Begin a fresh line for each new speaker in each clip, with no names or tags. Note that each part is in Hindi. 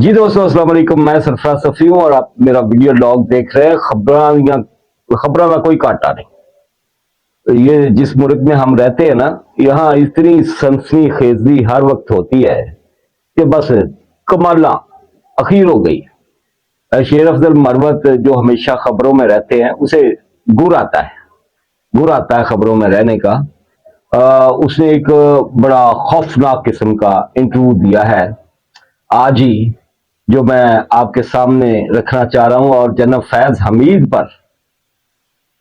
जी दोस्तों, अस्सलाम वालेकुम। मैं सरफराज सफ़ी हूँ और आप मेरा वीडियो लॉग देख रहे हैं। खबरों का कोई कांटा नहीं। तो ये जिस मुल्क में हम रहते हैं ना, यहाँ इतनी सनसनीखेजी हर वक्त होती है कि बस कमाला अखीर हो गई। शेर अफजल मरवत जो हमेशा खबरों में रहते हैं, उसे गुर आता है, गुर आता है खबरों में रहने का। उसने एक बड़ा खौफनाक किस्म का इंटरव्यू दिया है आज ही, जो मैं आपके सामने रखना चाह रहा हूं। और जनरल फैज हमीद पर,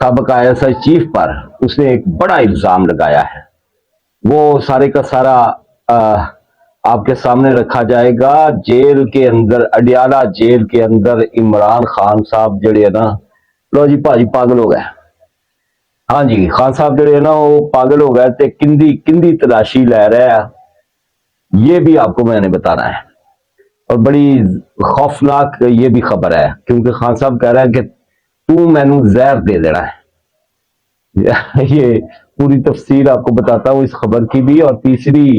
साबिक आईएसआई चीफ पर, उसने एक बड़ा इल्जाम लगाया है। वो सारे का सारा आ, आपके सामने रखा जाएगा। जेल के अंदर, अडियाला जेल के अंदर इमरान खान साहब जड़े है ना, लो जी भाजी पागल हो गए। हाँ जी, खान साहब जड़े है ना, वो पागल हो गए थे। किंदी किंदी तलाशी ले रहे हैं, ये भी आपको मैंने बताना है। और बड़ी खौफनाक ये भी खबर है, क्योंकि खान साहब कह रहे हैं कि तू मैनू जहर दे देना है। ये पूरी तफसीर आपको बताता हूँ इस खबर की भी। और तीसरी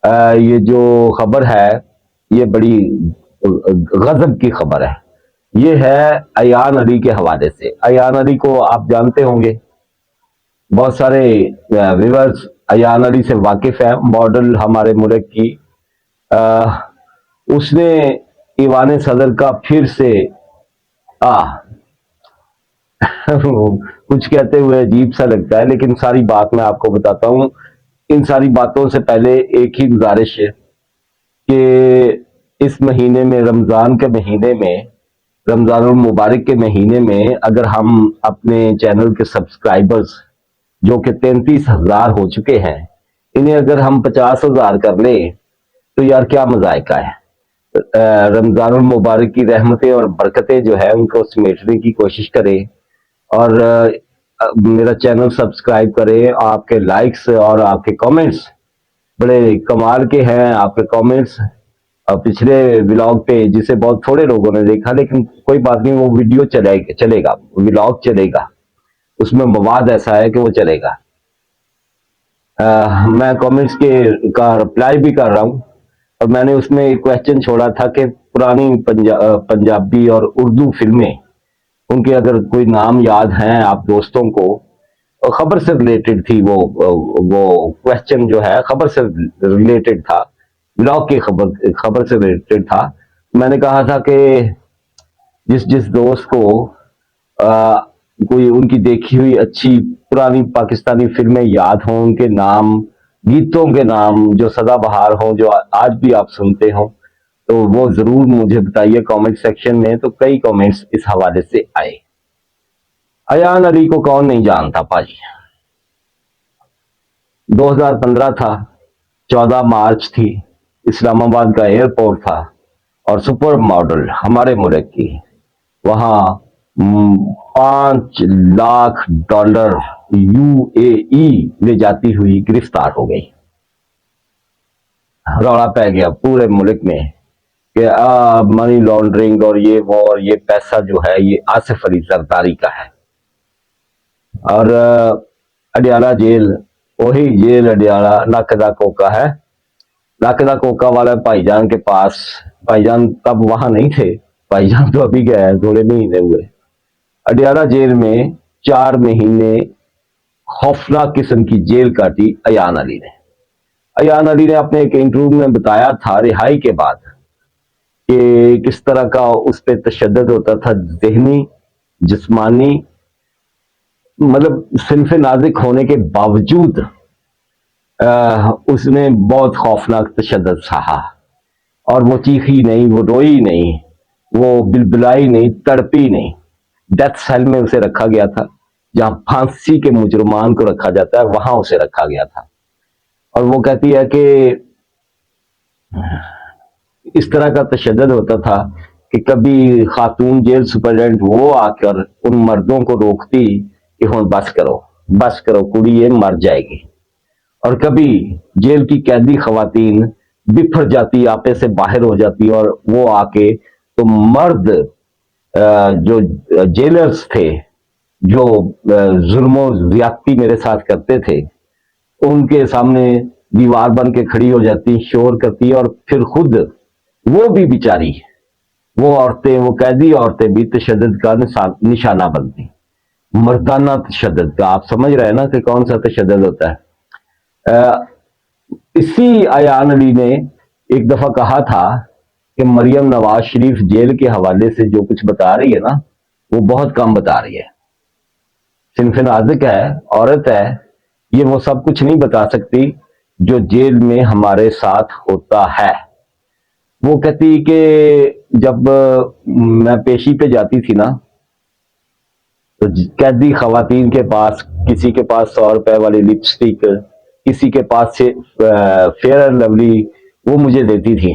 ये जो खबर है, ये बड़ी गजब की खबर है। ये है अयान अली के हवाले से। अयान अली को आप जानते होंगे, बहुत सारे व्यूअर्स अयान अली से वाकिफ है। मॉडल हमारे मुल्क की, उसने ईवान सदर का फिर से आ कुछ कहते हुए अजीब सा लगता है, लेकिन सारी बात मैं आपको बताता हूँ। इन सारी बातों से पहले एक ही गुजारिश है कि इस महीने में, रमजान के महीने में, रमजान मुबारक के महीने में, अगर हम अपने चैनल के सब्सक्राइबर्स जो कि 33,000 हो चुके हैं, इन्हें अगर हम 50,000 कर ले तो यार क्या मजायका है। रमजान मुबारक की रहमतें और बरकतें जो है उनको समेटने की कोशिश करें। और मेरा चैनल सब्सक्राइब करें। आपके लाइक्स और आपके कमेंट्स बड़े कमाल के हैं। आपके कमेंट्स पिछले व्लॉग पे, जिसे बहुत थोड़े लोगों ने देखा, लेकिन कोई बात नहीं, वो वीडियो चलेगा, व्लॉग चलेगा। उसमें मवाद ऐसा है कि वो चलेगा। मैं कमेंट्स का रिप्लाई भी कर रहा हूँ। और मैंने उसमें एक क्वेश्चन छोड़ा था कि पुरानी पंजाबी और उर्दू फिल्में, उनके अगर कोई नाम याद हैं आप दोस्तों को। खबर से रिलेटेड थी वो क्वेश्चन जो है, खबर से रिलेटेड था, ब्लॉग की खबर से रिलेटेड था। मैंने कहा था कि जिस जिस दोस्त को आ, कोई उनकी देखी हुई अच्छी पुरानी पाकिस्तानी फिल्में याद हों, उनके नाम, गीतों के नाम जो सदाबहार हों, जो आज भी आप सुनते हो, तो वो जरूर मुझे बताइए कमेंट सेक्शन में। तो कई कमेंट्स इस हवाले से आए। अयान अली को कौन नहीं जानता पाजी। 2015 था, 14 मार्च थी, इस्लामाबाद का एयरपोर्ट था और सुपर मॉडल हमारे मुल्क की वहां $5 लाख यूएई ले जाती हुई गिरफ्तार हो गई। रौला पै गया पूरे मुल्क में कि मनी लॉन्ड्रिंग और ये वो, और ये पैसा जो है ये आसिफ अली जरदारी का है। और अडियाला जेल, वही जेल अडियाला नाकदा कोका है। नाकदा कोका वाला भाईजान के पास, भाईजान तब वहां नहीं थे, भाईजान तो अभी गए, थोड़े महीने हुए। अडियाला जेल में 4 महीने खौफनाक किस्म की जेल काटी अयान अली ने। अयान अली ने अपने एक इंटरव्यू में बताया था रिहाई के बाद कि किस तरह का उस पर तशद्दुद होता था, जहनी, जिस्मानी, मतलब सिनफ नाजिक होने के बावजूद उसने बहुत खौफनाक तशद्दुद सहा। और वो चीखी नहीं, वो रोई नहीं, वो बिलबिलाई नहीं, तड़पी नहीं। डेथ सेल में उसे रखा गया था, जहां फांसी के मुजरमान को रखा जाता है, वहां उसे रखा गया था। और वो कहती है कि इस तरह का तशद्दुद होता था कि कभी खातून जेल सुपरिटेंडेंट वो आकर उन मर्दों को रोकती कि हुण बस करो, बस करो, कुड़ी ये मर जाएगी। और कभी जेल की कैदी खवातीन बिफर जाती, आपे से बाहर हो जाती, और वो आके तो मर्द जो जेलर्स थे, जो जुल्मो ज्यादती मेरे साथ करते थे, उनके सामने दीवार बन के खड़ी हो जाती, शोर करती, और फिर खुद वो भी बेचारी वो औरतें, वो कैदी औरतें भी तशद्दुद का निशाना बनती, मर्दाना तशद्दुद का। आप समझ रहे हैं ना कि कौन सा तशद्दुद होता है। इसी अयान अली ने एक दफा कहा था कि मरियम नवाज शरीफ जेल के हवाले से जो कुछ बता रही है ना, वो बहुत कम बता रही है। सिनफ नाजुक है, औरत है, ये वो सब कुछ नहीं बता सकती जो जेल में हमारे साथ होता है। वो कहती कि जब मैं पेशी पे जाती थी ना, तो कैदी खवातीन के पास, किसी के पास 100 रुपए वाली लिपस्टिक, किसी के पास से फेयर एंड लवली, वो मुझे देती थी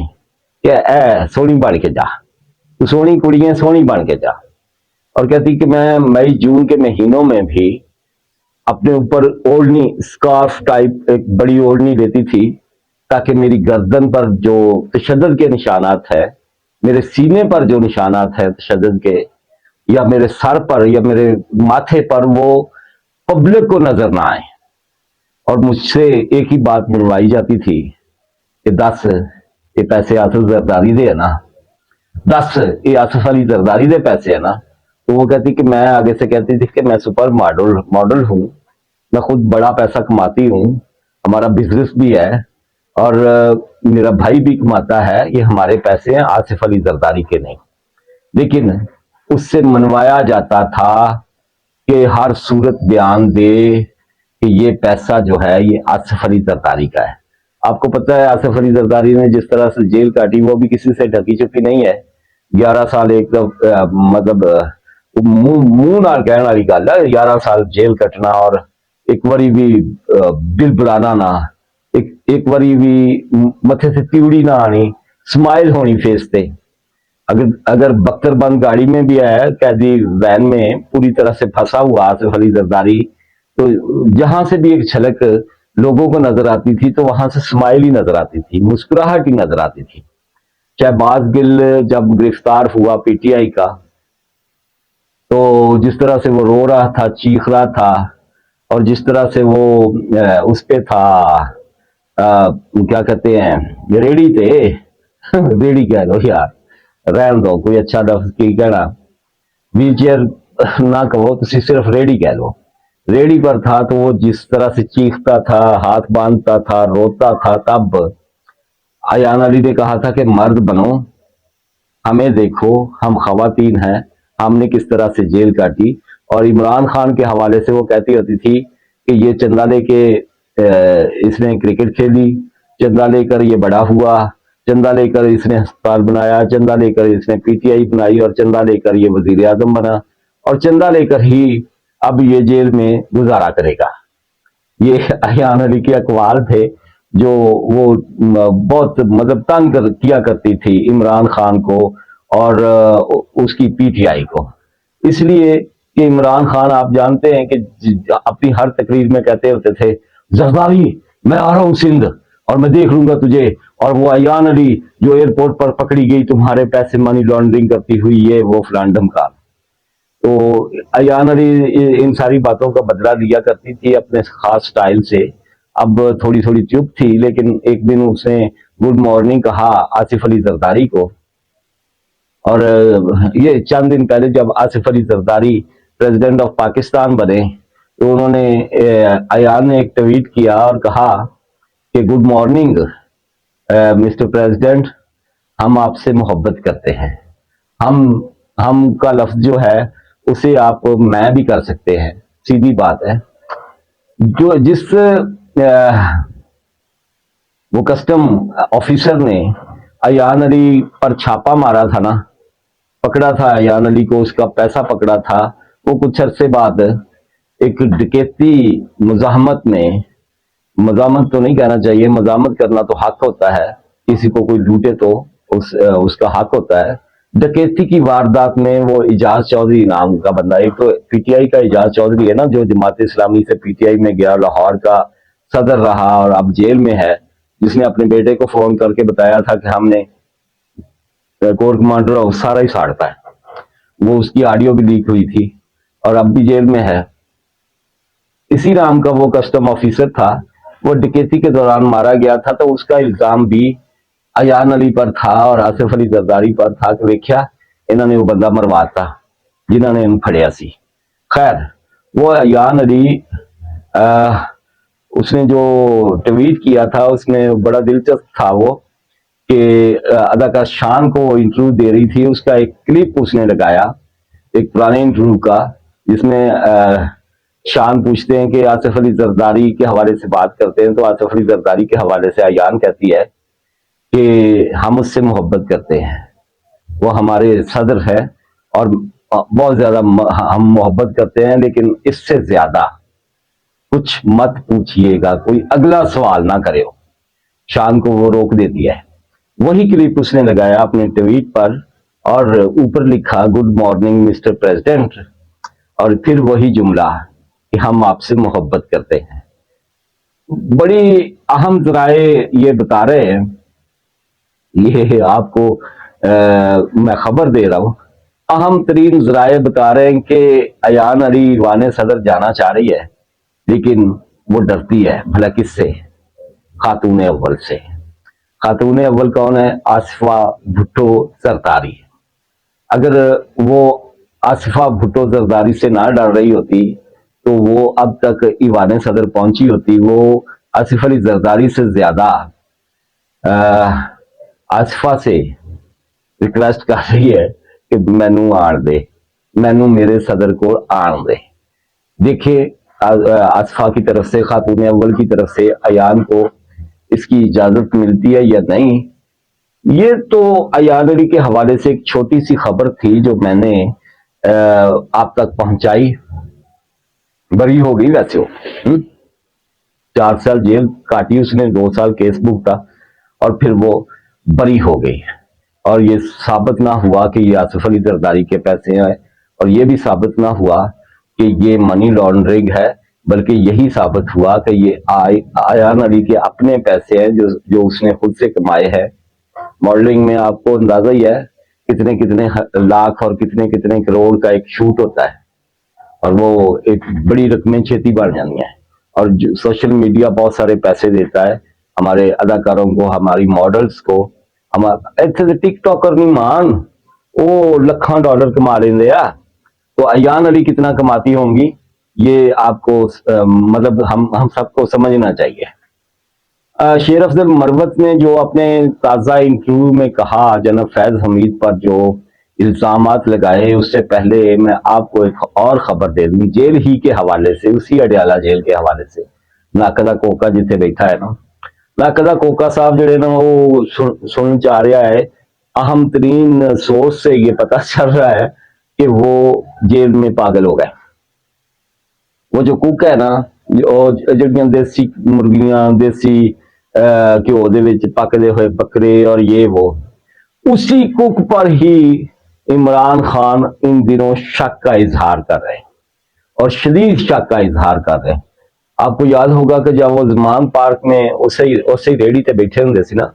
कि ए सोहनी बन के जा, तू सोहनी कुड़ी है, सोहनी बन के जा। और कहती कि मैं मई जून के महीनों में भी अपने ऊपर ओढ़नी, स्कार्फ टाइप एक बड़ी ओढ़नी लेती थी, ताकि मेरी गर्दन पर जो तशद्दुद के निशानात है, मेरे सीने पर जो निशानात है तशद्दुद के, या मेरे सर पर या मेरे माथे पर, वो पब्लिक को नजर ना आए। और मुझसे एक ही बात मनवाई जाती थी कि 10 ये पैसे आसिफ जरदारी दे है ना, 10 ये आसिफ अली जरदारी दे पैसे है ना। तो वो कहती कि मैं आगे से कहती थी कि मैं सुपर मॉडल हूँ, मैं खुद बड़ा पैसा कमाती हूँ, हमारा बिजनेस भी है, और मेरा भाई भी कमाता है, ये हमारे पैसे हैं, आसिफ अली जरदारी के नहीं। लेकिन उससे मनवाया जाता था कि हर सूरत बयान दे कि ये पैसा जो है ये आसिफ अली जरदारी का है। आपको पता है आसिफ अली जरदारी ने जिस तरह से जेल काटी, वो भी किसी से ढकी चुकी नहीं है। 11 साल एकदम मतलब मुंह नाल कहने वाली गल है, 11 साल जेल कटना और एक बारी भी बिल बुलाना ना, एक बारी भी मथे से तिवड़ी ना आनी, स्माइल होनी फेस पे। अगर अगर बख्तरबंद गाड़ी में भी है, कैदी वैन में पूरी तरह से फंसा हुआ आसिफ अली जरदारी, तो जहां से भी एक झलक लोगों को नजर आती थी, तो वहां से स्माइल ही नजर आती थी, मुस्कुराहट ही नजर आती थी। शहबाज गिल जब गिरफ्तार हुआ पीटीआई का, तो जिस तरह से वो रो रहा था, चीख रहा था, और जिस तरह से वो उस पे था, क्या कहते हैं, रेडी थे रेडी कह लो यार, रहन दो, कोई अच्छा लफ्ज की कहना, व्हील चेयर ना कहो, तो सिर्फ रेडी कह लो। रेडी पर था, तो वो जिस तरह से चीखता था, हाथ बांधता था, रोता था, तब अयान अली ने कहा था कि मर्द बनो, हमें देखो, हम खवातीन हैं, हमने किस तरह से जेल काटी। और इमरान खान के हवाले से वो कहती होती थी कि ये चंदा लेके इसने क्रिकेट खेली, चंदा लेकर ये बड़ा हुआ, चंदा लेकर इसने अस्पताल बनाया, चंदा लेकर इसने पीटीआई बनाई, और चंदा लेकर ये वजीर आजम बना, और चंदा लेकर ही अब ये जेल में गुजारा करेगा। ये अयान अली के अकवाल थे जो वो बहुत मतलब तंग किया करती थी इमरान खान को और उसकी पीटीआई को। इसलिए कि इमरान खान, आप जानते हैं कि अपनी हर तकरीर में कहते होते थे, जरदारी मैं आ रहा हूं सिंध और मैं देख लूंगा तुझे, और वो अयान अली जो एयरपोर्ट पर पकड़ी गई तुम्हारे पैसे मनी लॉन्ड्रिंग करती हुई, ये वो फलांडम का। तो अयान अली इन सारी बातों का बदला लिया करती थी अपने खास स्टाइल से। अब थोड़ी थोड़ी चुप थी, लेकिन एक दिन उसने गुड मॉर्निंग कहा आसिफ अली जरदारी को। और ये चंद दिन पहले जब आसिफ अली जरदारी प्रेसिडेंट ऑफ पाकिस्तान बने, तो उन्होंने अयान ने एक ट्वीट किया और कहा कि गुड मॉर्निंग मिस्टर प्रेसिडेंट, हम आपसे मोहब्बत करते हैं। हम का लफ्ज जो है उसे आप मैं भी कर सकते हैं, सीधी बात है। जो जिस वो कस्टम ऑफिसर ने अयान अली पर छापा मारा था ना, पकड़ा था अयान अली को, उसका पैसा पकड़ा था, वो कुछ अरसे बाद एक डकैती मुजाहमत में, मजामत तो नहीं कहना चाहिए, मजामत करना तो हक होता है, किसी को कोई लूटे तो उसका हक होता है। डकैती की वारदात में वो इजाज चौधरी नाम का बंदा, एक तो पीटीआई का इजाज चौधरी है ना, जो जमात इस्लामी से पीटीआई में गया, लाहौर का सदर रहा और अब जेल में है, जिसने अपने बेटे को फोन करके बताया था कि हमने कोर कमांडर सारा ही साड़ता है, वो उसकी ऑडियो भी लीक हुई थी और अब भी जेल में है। इसी नाम का वो कस्टम ऑफिसर था, वो डकैती के दौरान मारा गया था, तो उसका इल्जाम भी अयान अली पर था और आसिफ अली जरदारी पर था कि देखा इन्होंने वो बंदा मरवाता जिन्होंने इन फड़िया सी। खैर वो अयान अली उसने जो ट्वीट किया था उसमें बड़ा दिलचस्प था वो कि अदाकार शान को इंटरव्यू दे रही थी, उसका एक क्लिप उसने लगाया एक पुराने इंटरव्यू का, जिसमें शान पूछते हैं कि आसिफ अली जरदारी के हवाले से बात करते हैं, तो आसिफ अली जरदारी के हवाले से अयान कहती है कि हम उससे मोहब्बत करते हैं, वो हमारे सदर है और बहुत ज्यादा हम मोहब्बत करते हैं, लेकिन इससे ज्यादा कुछ मत पूछिएगा, कोई अगला सवाल ना करे। शान को वो रोक देती है। वही क्लिप उसने लगाया अपने ट्वीट पर और ऊपर लिखा गुड मॉर्निंग मिस्टर प्रेसिडेंट, और फिर वही जुमला कि हम आपसे मोहब्बत करते हैं। बड़ी अहम जराए ये बता रहे हैं, ये आपको मैं खबर दे रहा हूं, अहम तरीन जराए बता रहे हैं कि अयान अली वाने सदर जाना चाह रही है, लेकिन वो डरती है। भला किससे? खातून अव्वल से। खातून अव्वल कौन है? आसिफा भुट्टो जरदारी। अगर वो आसिफा भुट्टो जरदारी से ना डर रही होती तो वो अब तक ईवान सदर पहुंची होती। वो आसिफ अली जरदारी से ज्यादा आसिफा से रिक्वेस्ट कर रही है कि मैनू आन दे, मैनू मेरे सदर को आन दे। देखिए आसिफा की तरफ से, खातून अव्वल की तरफ से अयान को इसकी इजाजत मिलती है या नहीं। ये तो अयान अली के हवाले से एक छोटी सी खबर थी जो मैंने आप तक पहुंचाई। बरी हो गई वैसे वो 4 साल जेल काटी उसने, 2 साल केस भुगता और फिर वो बरी हो गई। और ये साबित ना हुआ कि ये आसिफ अली जरदारी के पैसे हैं, और ये भी साबित ना हुआ कि ये मनी लॉन्ड्रिंग है, बल्कि यही साबित हुआ कि ये अयान अली के अपने पैसे हैं जो उसने खुद से कमाए हैं। मॉडलिंग में आपको अंदाजा ही है कितने कितने लाख और कितने कितने करोड़ का एक शूट होता है, और वो एक बड़ी रकमें छेती बढ़ जाती हैं। और सोशल मीडिया बहुत सारे पैसे देता है हमारे अदाकारों को, हमारी मॉडल्स को। हमारे इतने टिकटॉकर नहीं मान, वो लाखों डॉलर कमा लेंगे आ, तो अयान अली कितना कमाती होंगी ये आपको मतलब हम सबको समझना चाहिए। शेर अफजल मरवत ने जो अपने ताज़ा इंटरव्यू में कहा जनाब फैज हमीद पर जो इल्जामात लगाए, उससे पहले मैं आपको एक और खबर दे दूं जेल ही के हवाले से, उसी अडियाला जेल के हवाले से। नाकदा कोका जिथे बैठा है ना, नाकदा कोका साहब जड़े ना वो सुन चाह रहा है, अहम तरीन सोर्स से ये पता चल रहा है कि वो जेल में पागल हो गए। वो जो कुक है ना, जड़ियां देसी मुर्गियां, देसी घ्यो दे विच पकदे हुए बकरे और ये वो, उसी कुक पर ही इमरान खान इन दिनों शक का इजहार कर रहे हैं, और शदीद शक का इजहार कर रहे हैं। आपको याद होगा कि जब वो जमान पार्क में उसे रेडी ते बैठे होंगे सी ना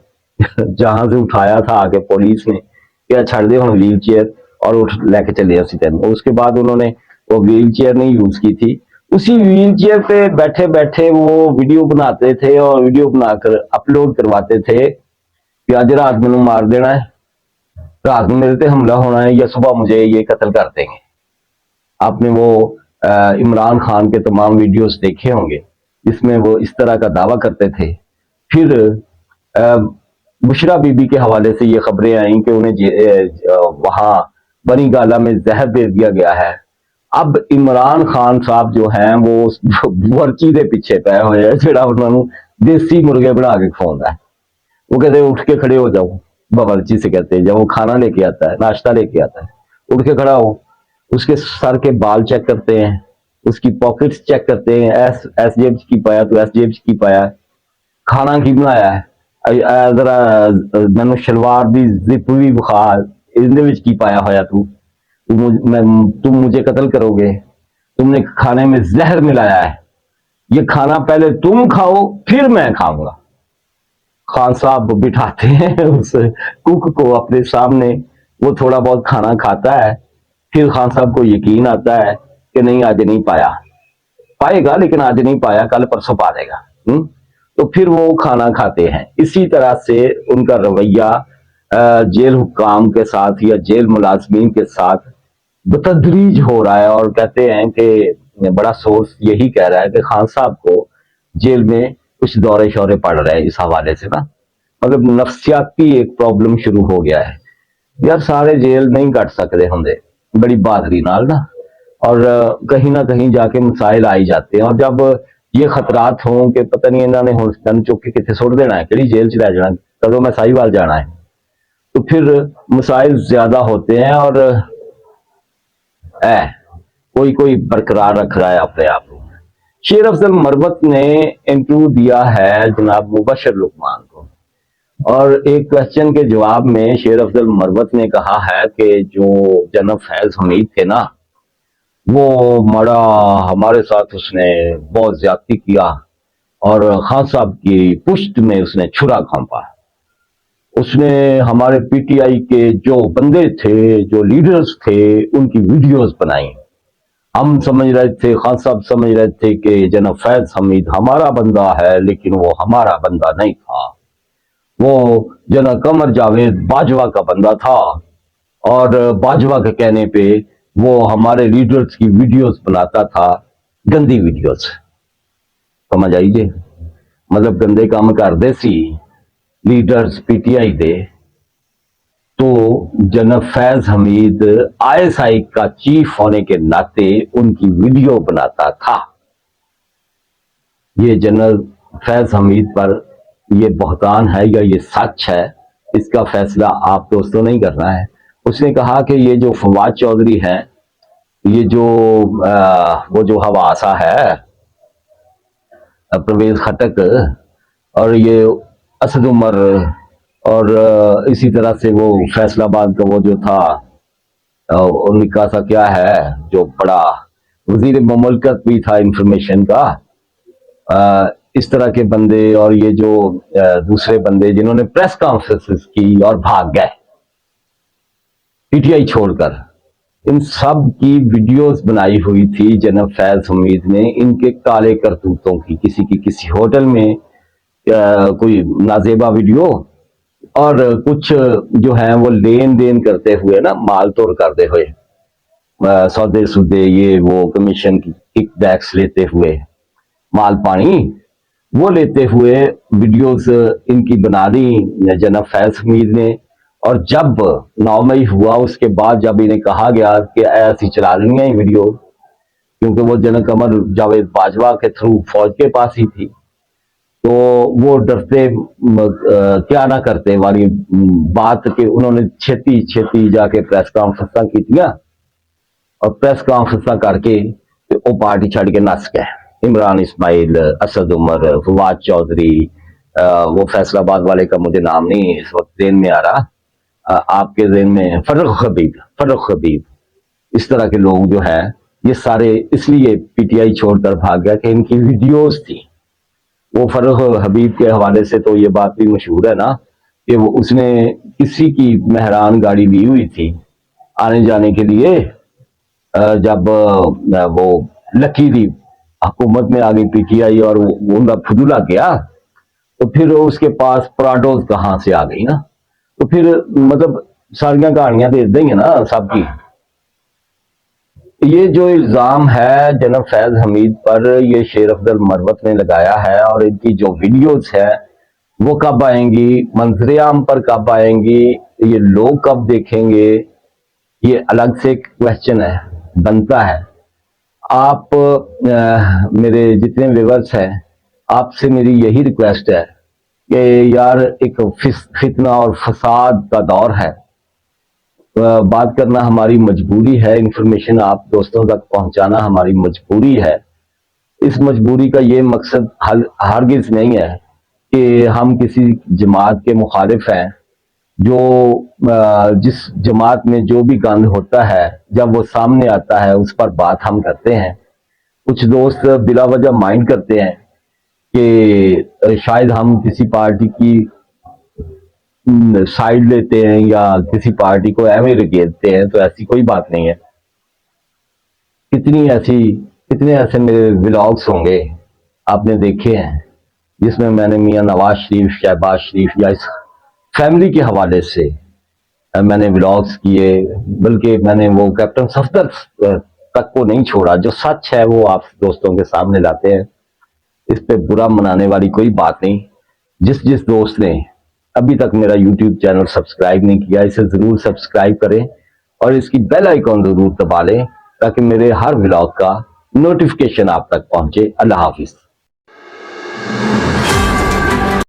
जहां से उठाया था आके पुलिस ने क्या छड़ दे हम व्हील चेयर और उठ लेके चले तेन। उसके बाद उन्होंने वो व्हील चेयर नहीं यूज की थी, उसी व्हील चेयर पे बैठे बैठे वो वीडियो बनाते थे और वीडियो बनाकर अपलोड करवाते थे कि आज रात मैंने मार देना है, रात में मेरे पे हमला होना है, या सुबह मुझे ये कत्ल कर देंगे। आपने वो इमरान खान के तमाम वीडियोस देखे होंगे जिसमें वो इस तरह का दावा करते थे। फिर बुशरा बीबी के हवाले से ये खबरें आई कि उन्हें वहां बनी गाला में जहर दे दिया गया है। अब इमरान खान साहब जो हैं वो वर्ची के पीछे पै हुए है, जो उन्होंने देसी मुर्गे बना के खवाता है। वो कहते उठ के खड़े हो जाओ, बावर्ची से कहते हैं, जब वो खाना लेके आता है, नाश्ता लेके आता है, उठ के खड़ा हो, उसके सर के बाल चेक करते हैं, उसकी पॉकेट्स चेक करते हैं, एस जेब की पाया तो एस जेब की पाया, खाना की बनाया है, जरा मैनू शलवार दी जिप भी विखा, इहदे विच की पाया होया तुम मुझे कत्ल करोगे, तुमने खाने में जहर मिलाया है, ये खाना पहले तुम खाओ फिर मैं खाऊंगा। खान साहब बिठाते हैं उस कुक को अपने सामने, वो थोड़ा बहुत खाना खाता है, फिर खान साहब को यकीन आता है कि नहीं आज नहीं पाएगा, लेकिन आज नहीं पाया, कल परसों पा देगा। तो फिर वो खाना खाते हैं। इसी तरह से उनका रवैया जेल हुक्काम के साथ या जेल मुलाजमीन के साथ बतदरीज हो रहा है। और कहते हैं कि बड़ा सोर्स यही कह रहा है कि खान साहब को जेल में कुछ दौरे शौरे पड़ रहे हैं इस हवाले से ना, मतलब नफ्सियाती एक प्रॉब्लम शुरू हो गया है। यार सारे जेल नहीं कट सकते होंगे बड़ी बहादुरी नाल ना, और कहीं ना कहीं जाके मसाइल आई जाते हैं। और जब ये खतरात हों कि पता नहीं इन्होंने हुण गन चुक के कितने सुट देना है, कि जेल च लै जाना, कदों मैं साहिवाल जाना है, तो फिर मसाइल ज्यादा होते हैं। और है कोई कोई बरकरार रख रहा है अपने आप को। शेर अफजल मरवत ने इंटरव्यू दिया है जनाब मुबशर लुकमान को, और एक क्वेश्चन के जवाब में शेर अफजल मरवत ने कहा है कि जो जनरल फैज हमीद थे ना, वो मरा हमारे साथ उसने बहुत ज्यादती किया और खान साहब की पुश्त में उसने छुरा घोंपा। उसने हमारे पीटीआई के जो बंदे थे, जो लीडर्स थे, उनकी वीडियोस बनाई। हम समझ रहे थे, खान साहब समझ रहे थे कि जनरल फैज हमीद हमारा बंदा है, लेकिन वो हमारा बंदा नहीं था। वो जनरल कमर जावेद बाजवा का बंदा था, और बाजवा के कहने पे वो हमारे लीडर्स की वीडियोस बनाता था, गंदी वीडियोस। समझ आइए, मतलब गंदे काम करते सी लीडर्स पीटीआई दे। तो जनरल फैज हमीद आईएसआई का चीफ होने के नाते उनकी वीडियो बनाता था। ये जनरल फैज हमीद पर ये बहतान है या ये सच है, इसका फैसला आप दोस्तों नहीं करना है। उसने कहा कि ये जो फवाद चौधरी है, ये जो वो जो हवासा है, परवेज खटक, और ये असद उमर, और इसी तरह से वो फैसलाबाद का वो जो था उनका सा क्या है, जो बड़ा वजीर ममलकत भी था इंफॉर्मेशन का, इस तरह के बंदे, और ये जो दूसरे बंदे जिन्होंने प्रेस कॉन्फ्रेंसेस की और भाग गए पीटीआई छोड़कर, इन सब की वीडियोस बनाई हुई थी जनरल फैज हमीद ने, इनके काले करतूतों की। किसी की किसी होटल में कोई नाजेबा वीडियो, और कुछ जो है वो लेन देन करते हुए ना, माल तोड़ करते हुए, सौदे सुदे ये वो कमीशन की किक बैक्स लेते हुए, माल पानी वो लेते हुए वीडियोस इनकी बना दी जनरल फैज हमीद ने। और जब 9 मई हुआ, उसके बाद जब इन्हें कहा गया कि ऐसी चला रही है वीडियो, क्योंकि वो जनरल कमर जावेद बाजवा के थ्रू फौज के पास ही थी, तो वो डरते क्या ना करते वाली बात कि उन्होंने छेती छेती जाके प्रेस कॉन्फ्रेंस की, और प्रेस कॉन्फ्रेंस करके वो पार्टी छड़ के नस गए। इमरान इस्माइल, असद उमर, फवाद चौधरी, वो फैसलाबाद वाले का मुझे नाम नहीं इस वक्त जेन में आ रहा, आपके जेन में फर्रुख हबीब, इस तरह के लोग जो है ये सारे इसलिए पीटीआई छोड़कर भाग गया कि इनकी वीडियोस थी। वो फर्रुख हबीब के हवाले से तो ये बात भी मशहूर है ना, कि वो उसने किसी की मेहरान गाड़ी ली हुई थी आने जाने के लिए, जब वो लकी दी हुकूमत में आ गई पीटीआई और उनका फुदूला गया, तो फिर उसके पास पराडोज कहां से आ गई ना। तो फिर मतलब सारियां कहानियां तो इदा ही है ना सबकी। ये जो इल्जाम है जनरल फैज हमीद पर, ये शेर अफजल मरवत ने लगाया है, और इनकी जो वीडियोस है वो कब आएंगी, मंजरे आम पर कब आएंगी, ये लोग कब देखेंगे, ये अलग से क्वेश्चन है, बनता है। आप मेरे जितने व्यूअर्स हैं, आपसे मेरी यही रिक्वेस्ट है कि यार एक फितना और फसाद का दौर है, बात करना हमारी मजबूरी है, इंफॉर्मेशन आप दोस्तों तक पहुंचाना हमारी मजबूरी है। इस मजबूरी का ये मकसद हरगिज नहीं है कि हम किसी जमात के मुखालिफ हैं। जो जिस जमात में जो भी गंद होता है, जब वो सामने आता है उस पर बात हम करते हैं। कुछ दोस्त बिला वजह माइंड करते हैं कि शायद हम किसी पार्टी की साइड लेते हैं या किसी पार्टी को एवं रगेलते हैं, तो ऐसी कोई बात नहीं है। कितने ऐसे मेरे व्लॉग्स होंगे आपने देखे हैं जिसमें मैंने मियां नवाज शरीफ, शहबाज शरीफ या इस फैमिली के हवाले से मैंने व्लॉग्स किए, बल्कि मैंने वो कैप्टन सफदर तक को नहीं छोड़ा। जो सच है वो आप दोस्तों के सामने लाते हैं। इस पे बुरा मनाने वाली कोई बात नहीं। जिस जिस दोस्त ने अभी तक मेरा यूट्यूब चैनल सब्सक्राइब नहीं किया, इसे जरूर सब्सक्राइब करें और इसकी बेल आइकॉन जरूर दबा लें ताकि मेरे हर व्लॉग का नोटिफिकेशन आप तक पहुंचे। अल्लाह हाफिज।